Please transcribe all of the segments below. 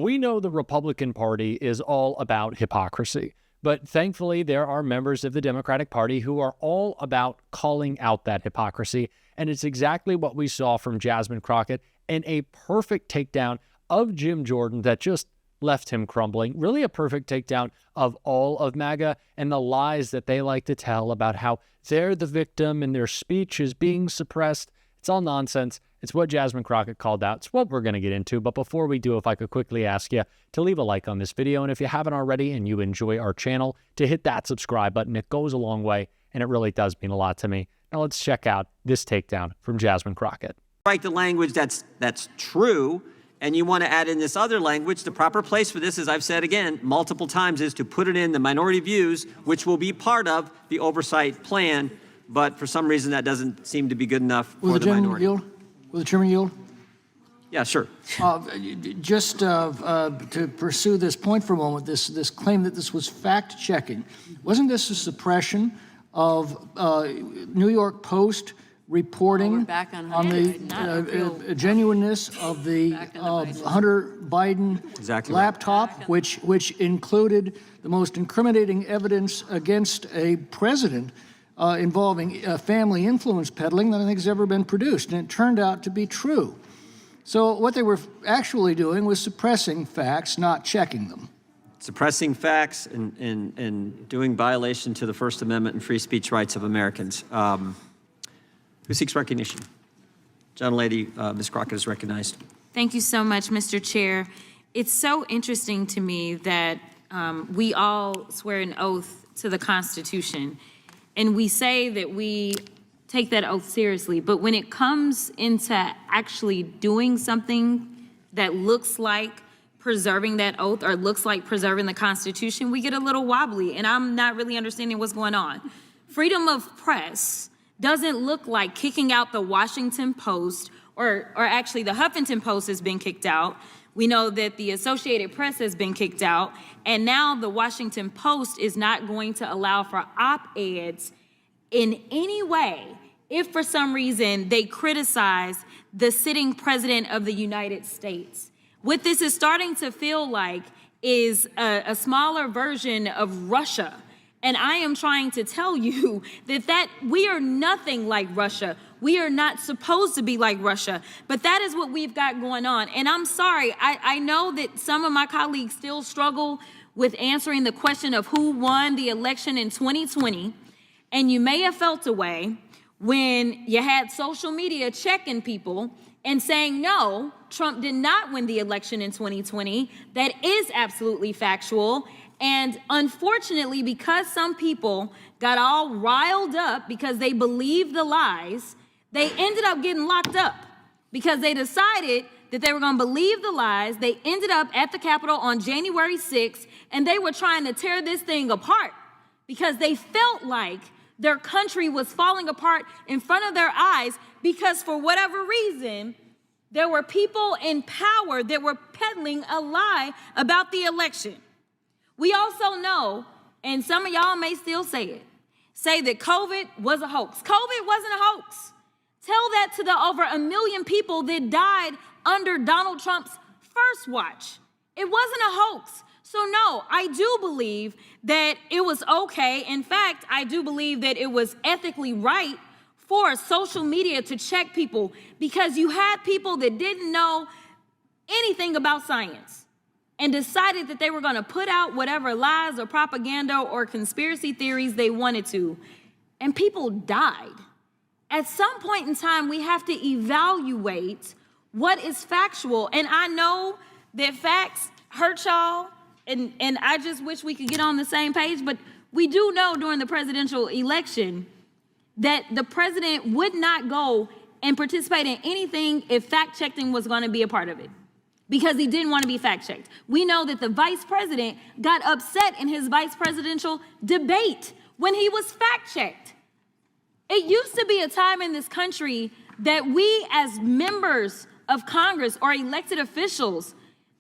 We know the Republican Party is all about hypocrisy, but thankfully there are members of the Democratic Party who are all about calling out that hypocrisy, and it's exactly what we saw from Jasmine Crockett and a perfect takedown of Jim Jordan that just left him crumbling. Really a perfect takedown of all of MAGA and the lies that they like to tell about how they're the victim and their speech is being suppressed. It's all nonsense. It's what Jasmine Crockett called out. It's what we're going to get into. But before we do, if I could quickly ask you to leave a like on this video. And if you haven't already and you enjoy our channel, to hit that subscribe button. It goes a long way, and it really does mean a lot to me. Now let's check out this takedown from Jasmine Crockett. Write the language that's true, and you want to add in this other language. The proper place for this, as I've said again multiple times, is to put it in the minority views, which will be part of the oversight plan. But for some reason, that doesn't seem to be good enough for the minority. Will the chairman yield? Yeah, sure. Just to pursue this point for a moment, this claim that this was fact-checking, wasn't this a suppression of New York Post reporting on the genuineness of the Hunter Biden laptop, which included the most incriminating evidence against a president involving family influence peddling that I think has ever been produced, and it turned out to be true. So what they were actually doing was suppressing facts, not checking them. Suppressing facts and doing violation to the First Amendment and free speech rights of Americans. Who seeks recognition? Gentlelady, Ms. Crockett is recognized. Thank you so much, Mr. Chair. It's so interesting to me that we all swear an oath to the Constitution, and we say that we take that oath seriously, but when it comes into actually doing something that looks like preserving that oath or looks like preserving the Constitution, we get a little wobbly, and I'm not really understanding what's going on. Freedom of press doesn't look like kicking out the Washington Post, or actually the Huffington Post has been kicked out. We know that the Associated Press has been kicked out, and now the Washington Post is not going to allow for op-eds in any way if for some reason they criticize the sitting president of the United States. What this is starting to feel like is a smaller version of Russia. And I am trying to tell you that we are nothing like Russia. We are not supposed to be like Russia, but that is what we've got going on. And I'm sorry, I know that some of my colleagues still struggle with answering the question of who won the election in 2020. And you may have felt a way when you had social media checking people and saying, no, Trump did not win the election in 2020. That is absolutely factual. And unfortunately, because some people got all riled up because they believed the lies, they ended up getting locked up because they decided that they were going to believe the lies. They ended up at the Capitol on January 6th, and they were trying to tear this thing apart because they felt like their country was falling apart in front of their eyes because for whatever reason, there were people in power that were peddling a lie about the election. We also know, and some of y'all may still say that COVID was a hoax. COVID wasn't a hoax. Tell that to the over 1 million people that died under Donald Trump's first watch. It wasn't a hoax. So no, I do believe that it was okay. In fact, I do believe that it was ethically right for social media to check people because you had people that didn't know anything about science and decided that they were going to put out whatever lies or propaganda or conspiracy theories they wanted to, and people died. At some point in time, we have to evaluate what is factual, and I know that facts hurt y'all, and I just wish we could get on the same page, but we do know during the presidential election that the president would not go and participate in anything if fact-checking was going to be a part of it, because he didn't want to be fact-checked. We know that the vice president got upset in his vice presidential debate when he was fact-checked. It used to be a time in this country that we as members of Congress or elected officials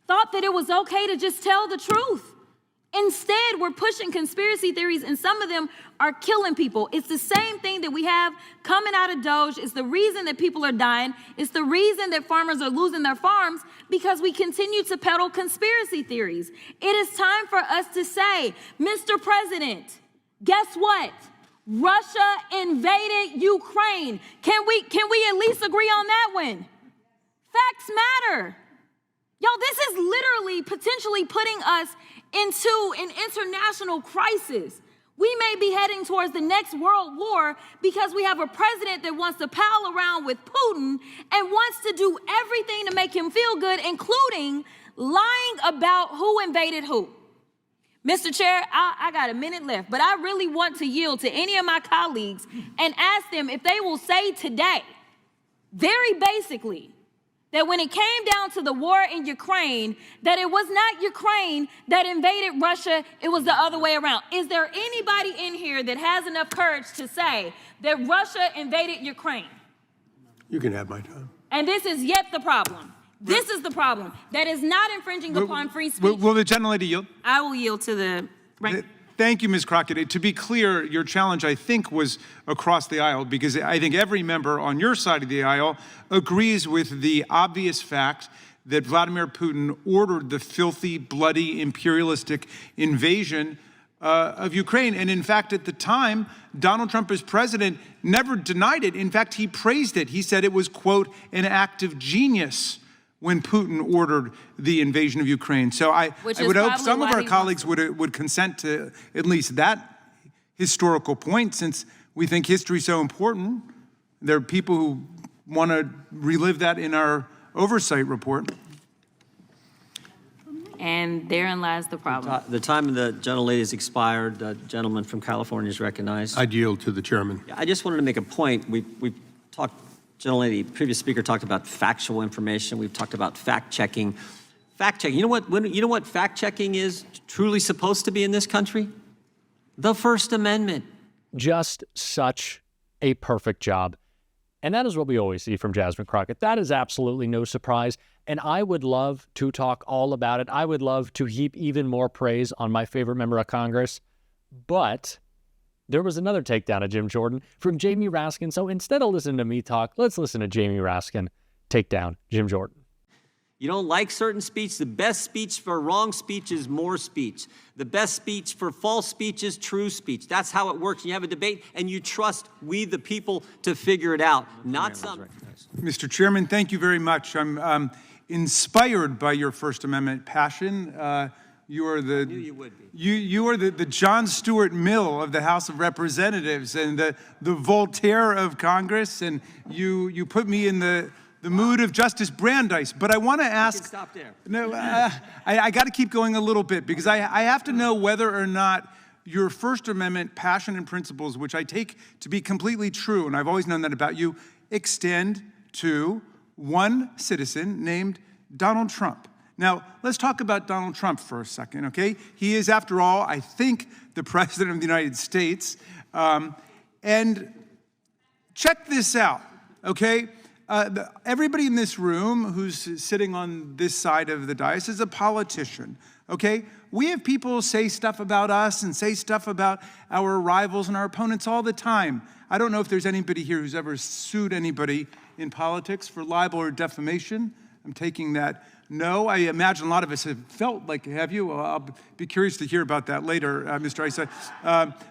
thought that it was okay to just tell the truth. Instead, we're pushing conspiracy theories, and some of them are killing people. It's the same thing that we have coming out of Doge. It's the reason that people are dying. It's the reason that farmers are losing their farms, because we continue to peddle conspiracy theories. It is time for us to say, Mr. President, guess what? Russia invaded Ukraine. Can we at least agree on that one? Facts matter. Y'all, this is literally potentially putting us into an international crisis. We may be heading towards the next world war because we have a president that wants to pal around with Putin and wants to do everything to make him feel good, including lying about who invaded who. Mr. Chair, I got a minute left, but I really want to yield to any of my colleagues and ask them if they will say today, very basically, that when it came down to the war in Ukraine, that it was not Ukraine that invaded Russia, it was the other way around. Is there anybody in here that has enough courage to say that Russia invaded Ukraine? You can have my time. And this is yet the problem. This is the problem. That is not infringing upon free speech. Will the gentlelady yield? I will yield to the right. Thank you, Ms. Crockett. To be clear, your challenge, I think, was across the aisle, because I think every member on your side of the aisle agrees with the obvious fact that Vladimir Putin ordered the filthy, bloody, imperialistic invasion of Ukraine. And in fact, at the time, Donald Trump as president never denied it. In fact, he praised it. He said it was, quote, an act of genius when Putin ordered the invasion of Ukraine. So I would hope some of our colleagues would consent to at least that historical point, since we think history is so important. There are people who want to relive that in our oversight report. And therein lies the problem. The time of the gentlelady has expired. The gentleman from California is recognized. I'd yield to the chairman. I just wanted to make a point. We've talked, gentlelady, previous speaker talked about factual information. We've talked about fact-checking. Fact-checking. You know what fact-checking is truly supposed to be in this country? The First Amendment. Just such a perfect job. And that is what we always see from Jasmine Crockett. That is absolutely no surprise. And I would love to talk all about it. I would love to heap even more praise on my favorite member of Congress. But there was another takedown of Jim Jordan from Jamie Raskin. So instead of listening to me talk, let's listen to Jamie Raskin take down Jim Jordan. You don't like certain speech? The best speech for wrong speech is more speech. The best speech for false speech is true speech. That's how it works. You have a debate and you trust we, the people, to figure it out, not some. Mr. Chairman, thank you very much. I'm inspired by your First Amendment passion. You are the I knew you would be. You are the John Stuart Mill of the House of Representatives and the Voltaire of Congress, and you put me in the mood of Justice Brandeis. But I want to ask. You can stop there. No, I got to keep going a little bit, because I have to know whether or not your First Amendment passion and principles, which I take to be completely true, and I've always known that about you, extend to one citizen named Donald Trump. Now, let's talk about Donald Trump for a second, okay? He is, after all, I think, the President of the United States. And check this out, okay? Everybody in this room who's sitting on this side of the dais is a politician, okay? We have people say stuff about us and say stuff about our rivals and our opponents all the time. I don't know if there's anybody here who's ever sued anybody in politics for libel or defamation. I'm taking that no. I imagine a lot of us have felt like, have you? Well, I'll be curious to hear about that later, Mr. Issa.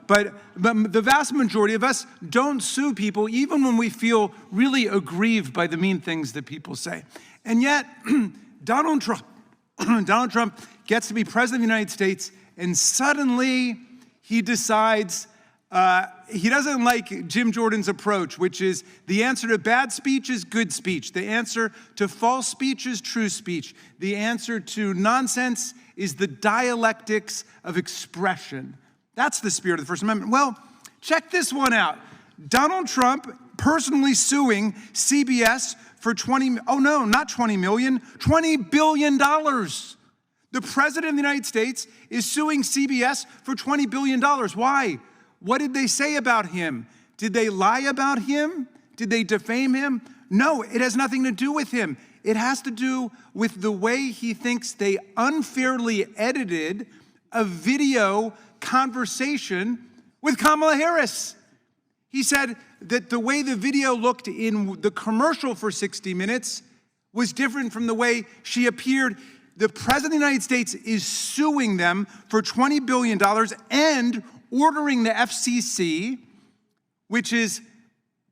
But the vast majority of us don't sue people, even when we feel really aggrieved by the mean things that people say. And yet, Donald Trump gets to be president of the United States, and suddenly he decides he doesn't like Jim Jordan's approach, which is the answer to bad speech is good speech. The answer to false speech is true speech. The answer to nonsense is the dialectics of expression. That's the spirit of the First Amendment. Well, check this one out. Donald Trump personally suing CBS for $20 billion. The President of the United States is suing CBS for $20 billion. Why? What did they say about him? Did they lie about him? Did they defame him? No, it has nothing to do with him. It has to do with the way he thinks they unfairly edited a video conversation with Kamala Harris. He said that the way the video looked in the commercial for 60 Minutes was different from the way she appeared. The President of the United States is suing them for $20 billion and ordering the FCC, which is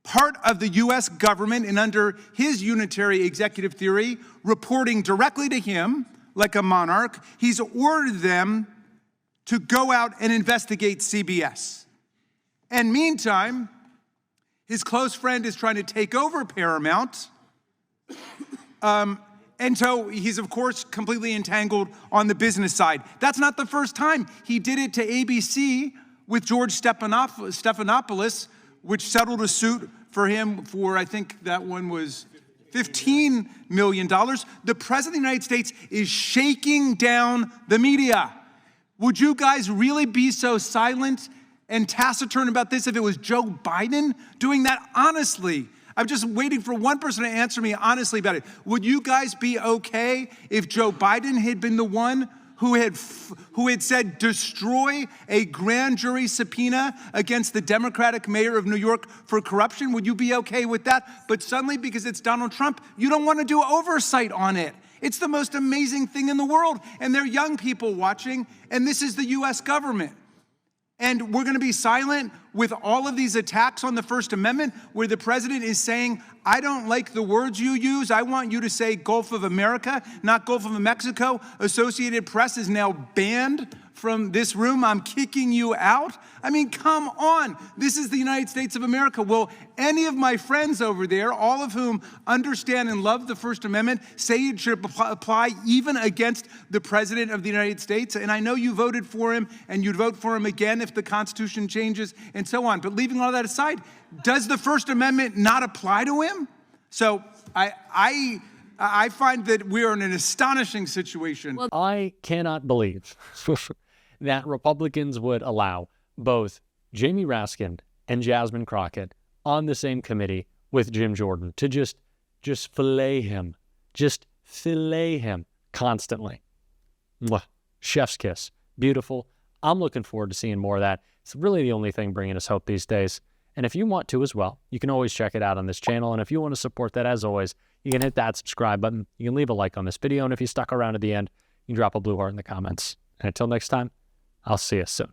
part of the U.S. government and under his unitary executive theory, reporting directly to him like a monarch. He's ordered them to go out and investigate CBS. And meantime, his close friend is trying to take over Paramount. And so he's, of course, completely entangled on the business side. That's not the first time. He did it to ABC with George Stephanopoulos, which settled a suit for him for, I think that one was $15 million. The President of the United States is shaking down the media. Would you guys really be so silent and taciturn about this if it was Joe Biden doing that? Honestly, I'm just waiting for one person to answer me honestly about it. Would you guys be okay if Joe Biden had been the one who had said destroy a grand jury subpoena against the Democratic mayor of New York for corruption? Would you be okay with that? But suddenly, because it's Donald Trump, you don't want to do oversight on it. It's the most amazing thing in the world. And there are young people watching, and this is the U.S. government. And we're going to be silent with all of these attacks on the First Amendment where the president is saying, I don't like the words you use. I want you to say Gulf of America, not Gulf of Mexico. Associated Press is now banned from this room. I'm kicking you out. I mean, come on. This is the United States of America. Will any of my friends over there, all of whom understand and love the First Amendment, say it should apply even against the President of the United States? And I know you voted for him, and you'd vote for him again if the Constitution changes and so on. But leaving all that aside, does the First Amendment not apply to him? So I find that we are in an astonishing situation. Well, I cannot believe that Republicans would allow both Jamie Raskin and Jasmine Crockett on the same committee with Jim Jordan to just fillet him constantly. Mwah. Chef's kiss. Beautiful. I'm looking forward to seeing more of that. It's really the only thing bringing us hope these days. And if you want to as well, you can always check it out on this channel. And if you want to support that, as always, you can hit that subscribe button. You can leave a like on this video. And if you stuck around at the end, you can drop a blue heart in the comments. And until next time, I'll see you soon.